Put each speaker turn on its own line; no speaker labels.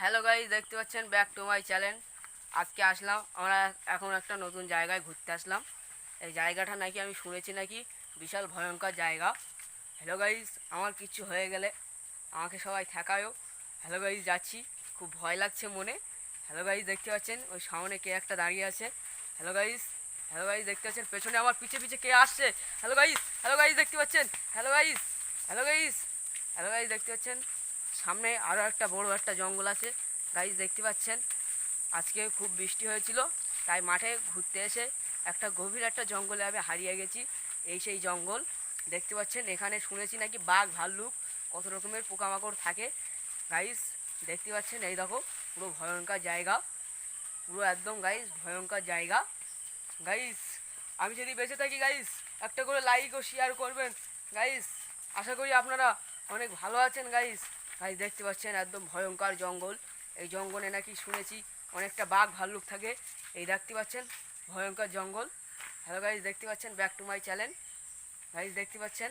Hello guys, দেখতে পাচ্ছেন back to my channel. আজকে আসলাম আমরা এখন একটা নতুন জায়গায় ঘুরতে আসলাম। এই জায়গাটা নাকি আমি শুনেছি নাকি বিশাল ভয়ঙ্কর জায়গা। হ্যালো গাইস, আমার কিছু হয়ে গেলে আমাকে সবাই ঠেকায়ও। হ্যালো গাইস, যাচ্ছি, খুব ভয় লাগছে মনে। হ্যালো গাইস, দেখতে পাচ্ছেন ওই সামনে কে একটা দাঁড়িয়ে আছে। হ্যালো গাইস, হ্যালো গাইস, দেখতে পাচ্ছেন পেছনে আমার পিছে পিছে কে আসছে। হ্যালো গাইস, হ্যালো গাইস, দেখতে পাচ্ছেন। Hello guys, hello guys, hello guys, দেখতে পাচ্ছেন সামনে আরও একটা বড় একটা জঙ্গল আছে। গাইস, দেখতে পাচ্ছেন আজকে খুব বৃষ্টি হয়েছিল, তাই মাঠে ঘুরতে এসে একটা গভীর একটা জঙ্গলে আমি হারিয়ে গেছি। এই সেই জঙ্গল দেখতে পাচ্ছেন, এখানে শুনেছি নাকি বাঘ ভাল্লুক কত রকমের পোকামাকড় থাকে। গাইস, দেখতে পাচ্ছেন এই দেখো পুরো ভয়ঙ্কর জায়গা, পুরো একদম গাইস ভয়ঙ্কর জায়গা। গাইস, আমি যদি বেঁচে থাকি গাইস, একটা করে লাইক ও শেয়ার করবেন গাইস। আশা করি আপনারা অনেক ভালো আছেন গাইস। গাইস, দেখতে পাচ্ছেন একদম ভয়ঙ্কর জঙ্গল। এই জঙ্গলে নাকি শুনেছি অনেকটা বাঘ ভাল্লুক থাকে। এই দেখতে পাচ্ছেন ভয়ঙ্কর জঙ্গল। হ্যালো গাইস, দেখতে পাচ্ছেন back to my channel. Guys, দেখতে পাচ্ছেন